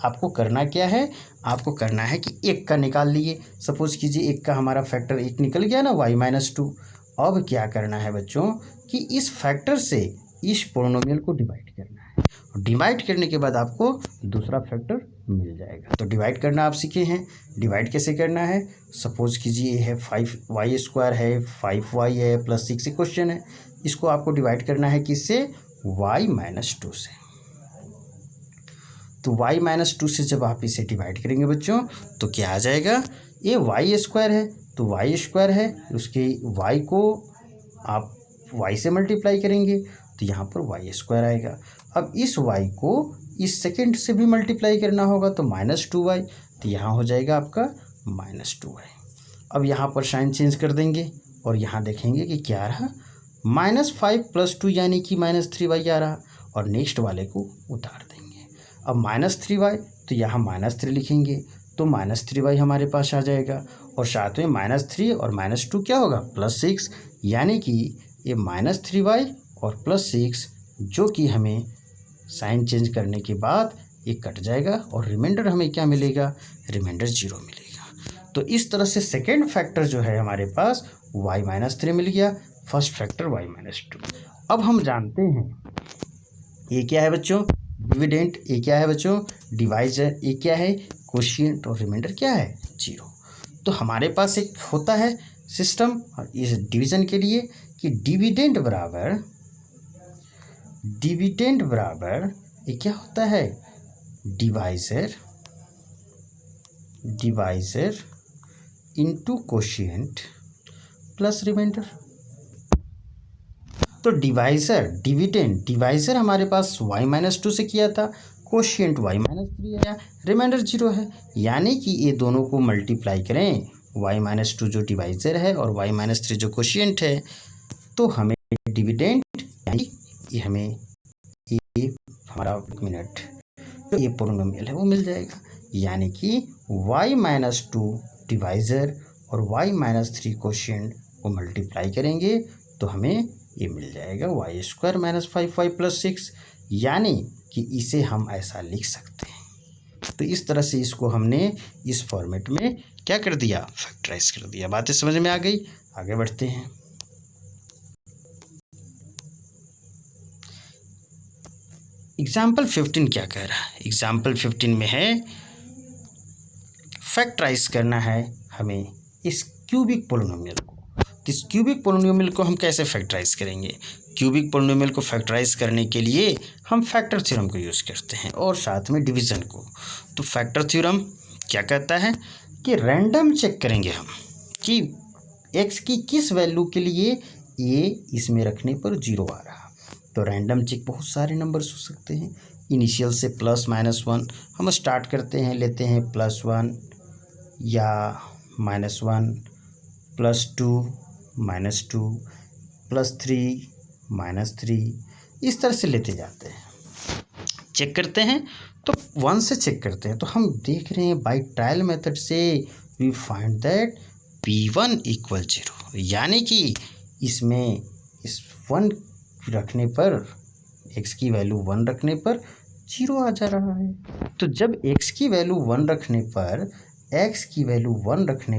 आपको करना क्या है, आपको करना है कि एक का निकाल लिए। सपोज कीजिए एक का हमारा फैक्टर 1 निकल गया ना, y - 2। अब क्या करना है बच्चों कि इस फैक्टर से इस पॉलिनोमियल को डिवाइड करना है, और डिवाइड करने के बाद आपको दूसरा फैक्टर मिल जाएगा। तो डिवाइड करना आप सीखे हैं। डिवाइड कैसे करना है, सपोज कीजिए है 5y² है, 5y है + 6 क्वेश्चन है। इसको आपको डिवाइड करना है किससे, y-2 से। तो y-2 से जब आप इसे डिवाइड करेंगे बच्चों तो क्या आ जाएगा, ये y² है तो y² है, उसके y को आप y से मल्टीप्लाई करेंगे तो यहाँ पर y² आएगा। अब इस y को इस सेकेंड से भी मल्टीप्लाई करना होगा तो -2y, तो यहाँ हो जाएगा आपका -2y। अब यहाँ पर साइन चेंज कर देंगे और यहाँ देखेंगे कि क्या रहा, -5 + 2 यानी कि -3y आ रहा, और नेक्स्ट वाले को उतार देंगे। अब -3y तो यहाँ -3 लिखेंगे तो -3y हमारे पास आ जाएगा, और साथ में -3 और -2 क्या होगा, +6, यानी कि ये -3y और +6 जो कि हमें साइन चेंज करने के बाद ये कट जाएगा और रिमाइंडर हमें क्या मिलेगा, रिमाइंडर 0 मिलेगा। तो इस तरह से सेकेंड फैक्टर जो है हमारे पास y-3 मिल गया, फर्स्ट फैक्टर y-2। अब हम जानते हैं ये क्या है बच्चों, डिविडेंड, ये क्या है बच्चों, डिवाइजर, ये क्या है, कोशिएंट, और रिमाइंडर क्या है, 0। तो हमारे पास एक होता है सिस्टम इस डिवीजन के लिए कि डिविडेंड बराबर ये क्या होता है, divisor into quotient plus remainder. तो डिवाइजर हमारे पास y-2 से किया था, कोशिएंट y-3 आया, रिमाइंडर 0 है, यानी कि ये दोनों को मल्टीप्लाई करें, y-2 जो डिवाइजर है और y-3 जो कोशिएंट है, तो हमें डिविडेंड यानी ये हमें ये हमारा तो ये पोलिनोमियल है वो मिल जाएगा, यानी कि y-2 डिवाइजर और y-3 कोशिएंट को मल्टीप्लाई करेंगे तो हमें ये मिल जाएगा y² - 5y + 6, यानी कि इसे हम ऐसा लिख सकते हैं। तो इस तरह से इसको हमने इस फॉर्मेट में क्या कर दिया, फैक्टराइज कर दिया। बातें समझ में आ गई, आगे बढ़ते हैं। एग्जाम्पल 15 क्या कह रहा है, एग्जाम्पल 15 में है फैक्टराइज करना है हमें इस क्यूबिक पोलिनोमियल को। तो इस क्यूबिक पोलिनोमियल को हम कैसे फैक्टराइज करेंगे, क्यूबिक पोलिनोमियल को फैक्टराइज करने के लिए हम फैक्टर थ्योरम को यूज़ करते हैं और साथ में डिवीज़न को। तो फैक्टर थ्योरम क्या कहता है कि रैंडम चेक करेंगे हम कि x की किस वैल्यू के लिए ये इसमें रखने पर 0 आ रहा। तो रैंडम चेक बहुत सारे नंबर्स हो सकते हैं, इनिशियल से +-1 हम स्टार्ट करते हैं, लेते हैं +1 या -1 +2 -2 +3 -3, इस तरह से लेते जाते हैं, चेक करते हैं। तो 1 से चेक करते हैं, तो हम देख रहे हैं बाय ट्रायल मेथड से वी फाइंड दैट p1 = 0, यानी कि इसमें इस 1 रखने पर x की वैल्यू 1 रखने पर 0 आ जा रहा है। तो जब x की वैल्यू 1 रखने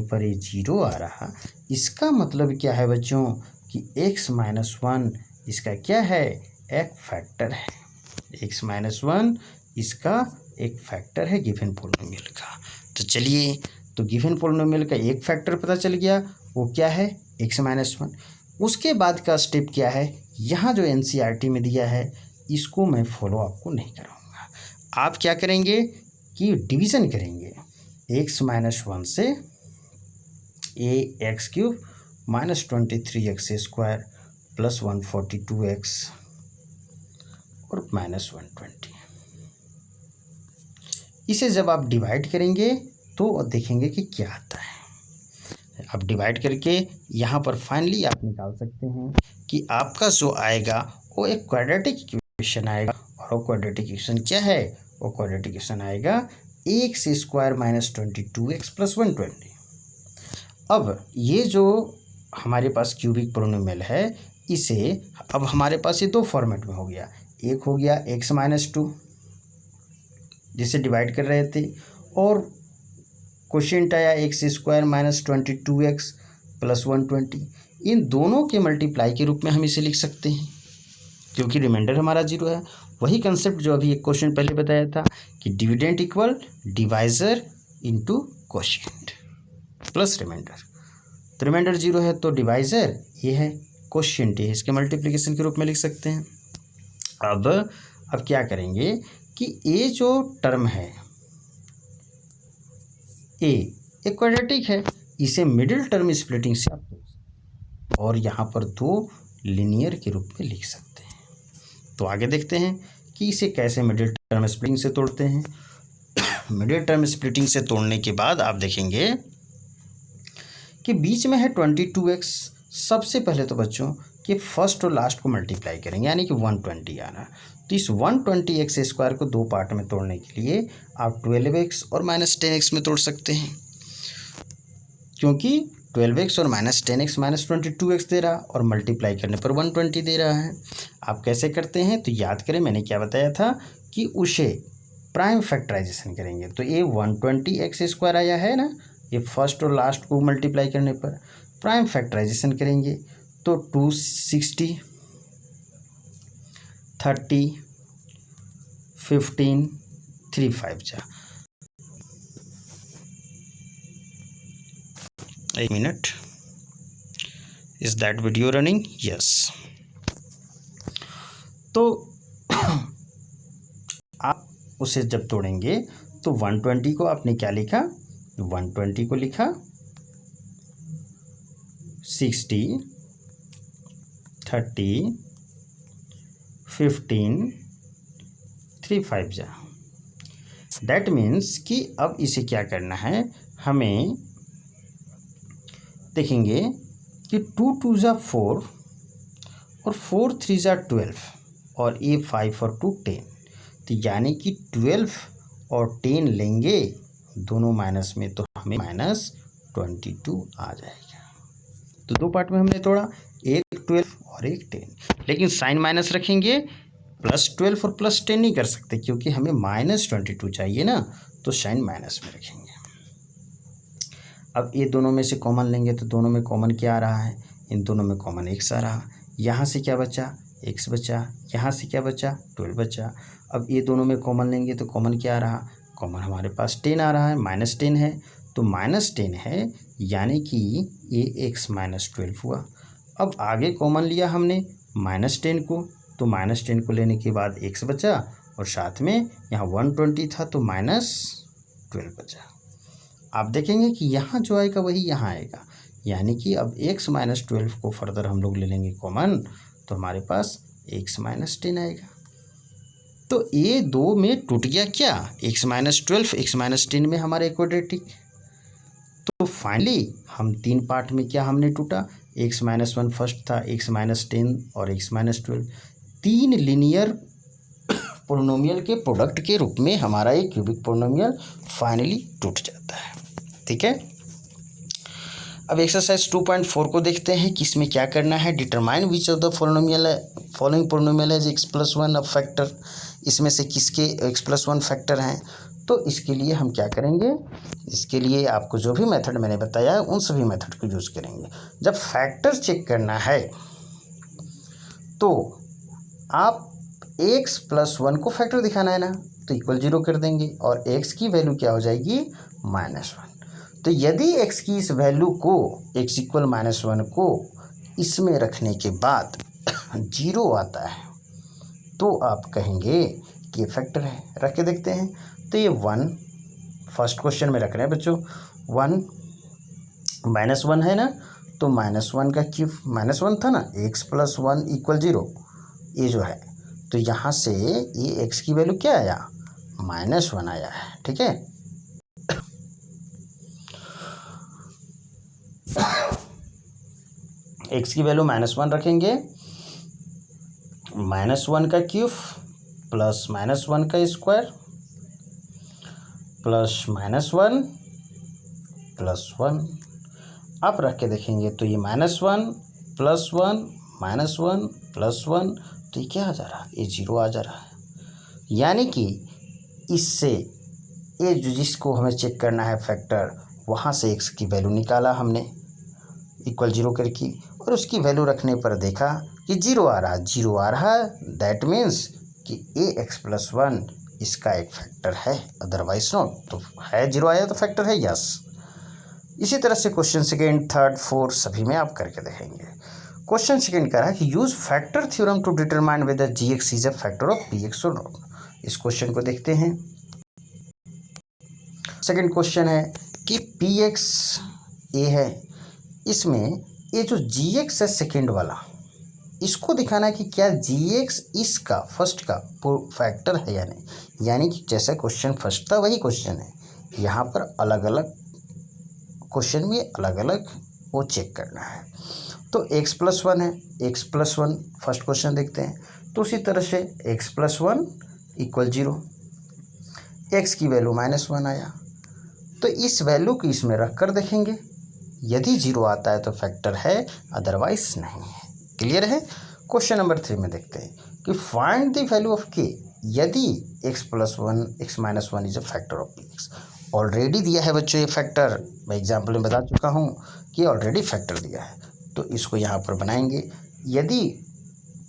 पर ये 0 आ रहा, इसका मतलब क्या है बच्चों कि x - 1 इसका क्या है, एक फैक्टर है, x - 1 इसका एक फैक्टर है गिवन पोलिनोमियल का। तो चलिए, तो गिवन पोलिनोमियल का एक फैक्टर पता चल गया, वो क्या है, x - 1। उसके बाद का स्टेप क्या है, यहाँ जो NCERT में दिया है इसको मैं फॉलो आपको नहीं कराऊंगा। आप क्या करेंगे कि डिवीज़न करेंगे, x - 1 से ax³ - 23x² + 142x और -120, इसे जब आप डिवाइड करेंगे तो देखेंगे कि क्या आता है। अब डिवाइड करके यहाँ पर फाइनली आप निकाल सकते हैं कि आपका जो आएगा वो एक क्वाड्रेटिक इक्वेशन आएगा, और वो क्वाड्रेटिक इक्वेशन क्या है, वो क्वाड्रेटिक इक्वेशन आएगा ax² - 22x + 120। अब ये जो हमारे पास क्यूबिक पोलिनोमियल है, इसे अब हमारे पास ये दो फॉर्मेट में हो गया, एक हो गया x - 2 जिसे डिवाइड कर रहे थे, और क्वोशिएंट आया x² - 22x + 120। इन दोनों के मल्टीप्लाई के रूप में हम इसे लिख सकते हैं क्योंकि रिमाइंडर हमारा 0 है। वही कंसेप्ट जो अभी एक क्वेश्चन पहले बताया था कि dividend equal divisor into quotient plus remainder. तो रिमाइंडर 0 है तो डिवाइजर ये है, क्वोशिएंट है, इसके मल्टीप्लिकेशन के रूप में लिख सकते हैं। अब क्या करेंगे कि ये जो टर्म है ए क्वाड्रेटिक है, इसे मिडिल टर्म स्प्लिटिंग से आप और यहाँ पर दो लीनियर के रूप में लिख सकते हैं। तो आगे देखते हैं कि इसे कैसे मिडिल टर्म स्प्लिटिंग से तोड़ते हैं। मिडिल टर्म स्प्लिटिंग से तोड़ने के बाद आप देखेंगे कि बीच में है 22x। सबसे पहले तो बच्चों कि फर्स्ट और लास्ट को मल्टीप्लाई करेंगे, यानी कि 120 आना। तो इस 120x स्क्वायर को दो पार्ट में तोड़ने के लिए आप 12x और -10x में तोड़ सकते हैं, क्योंकि 12x और -10x -22x दे रहा और मल्टीप्लाई करने पर 120 दे रहा है। आप कैसे करते हैं तो याद करें, मैंने क्या बताया था कि उसे प्राइम फैक्टराइजेशन करेंगे। तो ये 120x स्क्वायर आया है ना, ये फर्स्ट और लास्ट को मल्टीप्लाई करने पर प्राइम फैक्टराइजेशन करेंगे तो 260 30 15 3 5 जा। एक minute, is that video running? Yes. तो आप उसे जब तोड़ेंगे तो 120 को आपने क्या लिखा, 120 को लिखा 60 30 15 3 5 जा। दैट मीन्स कि अब इसे क्या करना है, हमें देखेंगे कि 2 2 जा 4 और 4 3 जा 12 और ये 5 और 2 10। तो यानी कि 12 और 10 लेंगे दोनों माइनस में, तो हमें -22 आ जाएगा। तो दो पार्ट में हमने तोड़ा, एक 12 और एक 10, लेकिन साइन माइनस रखेंगे, +12 और +10 नहीं कर सकते क्योंकि हमें -22 चाहिए ना, तो साइन माइनस में रखेंगे। अब ये दोनों में से कॉमन लेंगे तो दोनों में कॉमन क्या आ रहा है, इन दोनों में कॉमन x आ रहा, यहाँ से क्या बचा, x बचा, यहाँ से क्या बचा, 12 बचा। अब ये दोनों में कॉमन लेंगे तो कॉमन क्या आ रहा, कॉमन हमारे पास 10 आ रहा है, -10 है, तो -10 है, यानी कि ये x -12 हुआ। अब आगे कॉमन लिया हमने -10 को, तो -10 को लेने के बाद x बचा और साथ में यहाँ 120 था तो -12 बचा। आप देखेंगे कि यहाँ जो आएगा वही यहाँ आएगा, यानी कि अब x -12 को फर्दर हम लोग ले लेंगे कॉमन, तो हमारे पास x -10 आएगा। तो ये दो में टूट गया क्या, x -12 x -10 में हमारे क्वाड्रेटिक। तो फाइनली हम तीन पार्ट में क्या हमने टूटा, x -1 फर्स्ट था, x -10 और x -12, तीन लीनियर पोलिनोमियल के प्रोडक्ट के रूप में हमारा एक क्यूबिक पोलिनोमियल फाइनली टूट जाता है। ठीक है। अब एक्सरसाइज 2.4 को देखते हैं कि इसमें क्या करना है। Determine which of the following polynomial है x+1 अब फैक्टर, इसमें से किसके x+1 फैक्टर हैं। तो इसके लिए हम क्या करेंगे, इसके लिए आपको जो भी मेथड मैंने बताया उन सभी मेथड को यूज़ करेंगे। जब फैक्टर चेक करना है तो आप x+1 को फैक्टर दिखाना है ना, तो इक्वल 0 कर देंगे और x की वैल्यू क्या हो जाएगी, -1। तो यदि x की इस वैल्यू को x = -1 को इसमें रखने के बाद 0 आता है तो आप कहेंगे कि ये फैक्टर है। रख के देखते हैं तो ये 1 फर्स्ट क्वेश्चन में रख रहे हैं बच्चों, 1 -1 है ना, तो -1 का क्यूब, -1 था ना, x+1 = 0, ये जो है, तो यहाँ से ये x की वैल्यू क्या आया, -1 आया है। ठीक है। x की वैल्यू -1 रखेंगे, -1 का क्यूब प्लस -1 का स्क्वायर प्लस -1 प्लस 1। आप रख के देखेंगे तो ये -1 प्लस 1 -1 प्लस 1, तो ये क्या आ जा रहा है, ये 0 आ जा रहा है। यानी कि इससे ये जो जिसको हमें चेक करना है फैक्टर, वहाँ से x की वैल्यू निकाला हमने इक्वल 0 करके, और उसकी वैल्यू रखने पर देखा कि 0 आ रहा है, 0 आ रहा है, दैट मीन्स कि x+1 इसका एक फैक्टर है, अदरवाइज नॉट। तो है, 0 आया तो फैक्टर है, यस। इसी तरह से क्वेश्चन सेकेंड, थर्ड, फोर्थ सभी में आप करके देखेंगे। क्वेश्चन सेकंड कह रहा है कि use factor theorem to determine whether G X is a factor of P X और नॉट। इस क्वेश्चन को देखते हैं। सेकंड क्वेश्चन है कि पी एक्स ए है, इसमें ये जो जी एक्स है सेकेंड वाला, इसको दिखाना है कि क्या जी एक्स इसका फर्स्ट का फैक्टर है या नहीं। यानी कि जैसा क्वेश्चन फर्स्ट था वही क्वेश्चन है, यहाँ पर अलग अलग क्वेश्चन में अलग अलग वो चेक करना है। तो x+1 है, x+1 फर्स्ट क्वेश्चन देखते हैं। तो उसी तरह से x+1 = 0, x की वैल्यू -1 आया, तो इस वैल्यू को इसमें रख कर देखेंगे, यदि 0 आता है तो फैक्टर है, अदरवाइज नहीं है। क्लियर है। क्वेश्चन नंबर 3 में देखते हैं कि find the value of k यदि x+1 x-1 is a factor of px। Already दिया है बच्चों ये फैक्टर, मैं एग्जाम्पल में बता चुका हूँ कि ऑलरेडी फैक्टर दिया है, तो इसको यहाँ पर बनाएंगे। यदि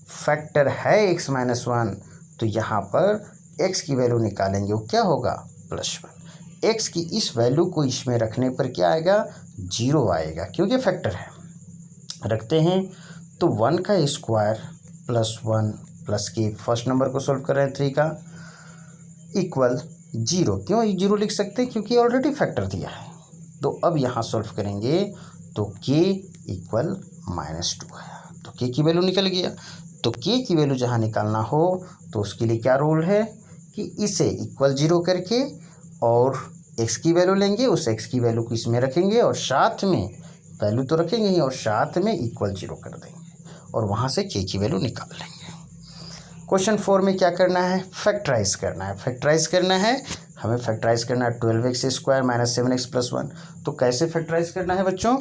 फैक्टर है x-1 तो यहाँ पर x की वैल्यू निकालेंगे, वो क्या होगा +1। x की इस वैल्यू को इसमें रखने पर क्या आएगा 0 आएगा, क्योंकि फैक्टर है। रखते हैं तो 1 का स्क्वायर +1 + k, फर्स्ट नंबर को सॉल्व कर रहे हैं 3 का इक्वल 0। क्यों 0 लिख सकते हैं, क्योंकि ऑलरेडी फैक्टर दिया है। तो अब यहाँ सॉल्व करेंगे तो k = -2 आया, तो k की वैल्यू निकल गया। तो k की वैल्यू जहाँ निकालना हो तो उसके लिए क्या रूल है कि इसे =0 करके और x की वैल्यू लेंगे, उस x की वैल्यू को इसमें रखेंगे और साथ में वैल्यू तो रखेंगे ही और साथ में =0 कर देंगे और वहाँ से k की वैल्यू निकाल लेंगे। क्वेश्चन 4 में क्या करना है, फैक्टराइज करना है। फैक्टराइज करना है हमें, फैक्टराइज करना है 12x² - 7x+1। तो कैसे फैक्टराइज करना है बच्चों,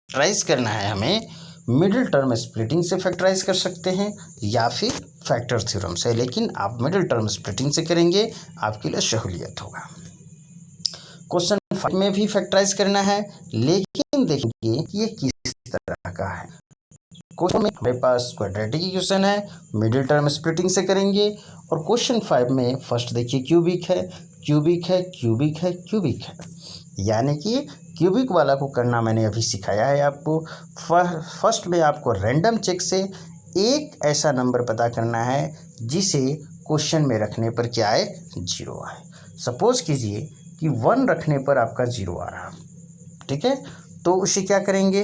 फैक्टराइज करना है हमें मिडिल टर्म स्प्लिटिंग से फैक्टराइज कर सकते हैं या फिर फैक्टर थ्योरम से, लेकिन आप मिडिल टर्म स्प्लिटिंग से करेंगे, आपके लिए सहूलियत होगा। क्वेश्चन 5 में भी फैक्टराइज करना है, लेकिन देखिए ये किस तरह का है। क्वेश्चन में हमारे पास क्वाड्रेटिक इक्वेशन है, मिडिल टर्म स्प्लिटिंग से करेंगे। और क्वेश्चन 5 में फर्स्ट देखिए क्यूबिक है, क्यूबिक है, क्यूबिक है, क्यूबिक है, यानी कि क्यूबिक वाला को करना मैंने अभी सिखाया है आपको। फर्स्ट में आपको रैंडम चेक से एक ऐसा नंबर पता करना है जिसे क्वेश्चन में रखने पर क्या आए 0 आए। सपोज कीजिए कि 1 रखने पर आपका 0 आ रहा, ठीक है। तो उसे क्या करेंगे,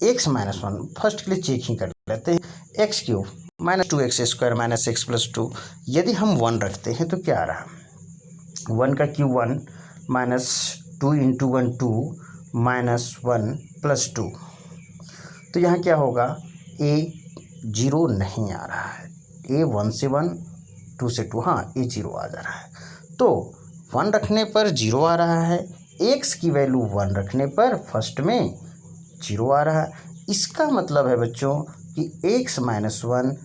x-1 फर्स्ट के लिए चेक ही कर लेते हैं, x³ -2x² - x+2। यदि हम 1 रखते हैं तो क्या आ रहा, 1 का क्यूब 1 -2 × 1 2 -1 + 2। तो यहाँ क्या होगा, a 0 नहीं आ रहा है, a 1 से 1 2 से 2, हाँ a 0 आ जा रहा है। तो 1 रखने पर 0 आ रहा है, x की वैल्यू 1 रखने पर फर्स्ट में 0 आ रहा है। इसका मतलब है बच्चों कि x-1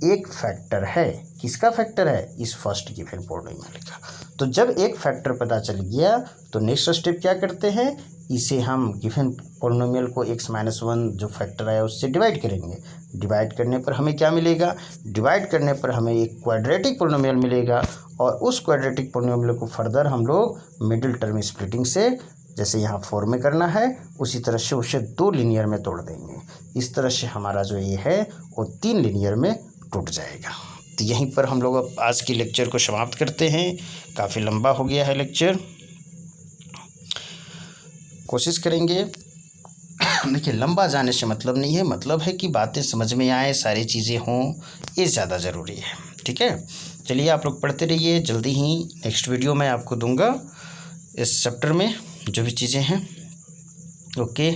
एक फैक्टर है। किसका फैक्टर है, इस फर्स्ट गिवन पॉलिनोमियल का। तो जब एक फैक्टर पता चल गया तो नेक्स्ट स्टेप क्या करते हैं, इसे हम गिवन पॉलिनोमियल को x-1 जो फैक्टर आया उससे डिवाइड करेंगे। डिवाइड करने पर हमें क्या मिलेगा, डिवाइड करने पर हमें एक क्वाड्रेटिक पॉलिनोमियल मिलेगा और उस क्वाड्रेटिक पॉलिनोमियल को फर्दर हम लोग मिडिल टर्म स्प्लिटिंग से, जैसे यहाँ 4 में करना है उसी तरह से उसे 2 लीनियर में तोड़ देंगे। इस तरह से हमारा जो ये है वो 3 लीनियर में टूट जाएगा। तो यहीं पर हम लोग अब आज की लेक्चर को समाप्त करते हैं। काफ़ी लंबा हो गया है लेक्चर, कोशिश करेंगे देखिए लंबा जाने से मतलब नहीं है, मतलब है कि बातें समझ में आए, सारी चीज़ें हों, ये ज़्यादा ज़रूरी है। ठीक है, चलिए आप लोग पढ़ते रहिए, जल्दी ही नेक्स्ट वीडियो मैं आपको दूंगा इस चैप्टर में जो भी चीज़ें हैं। ओके।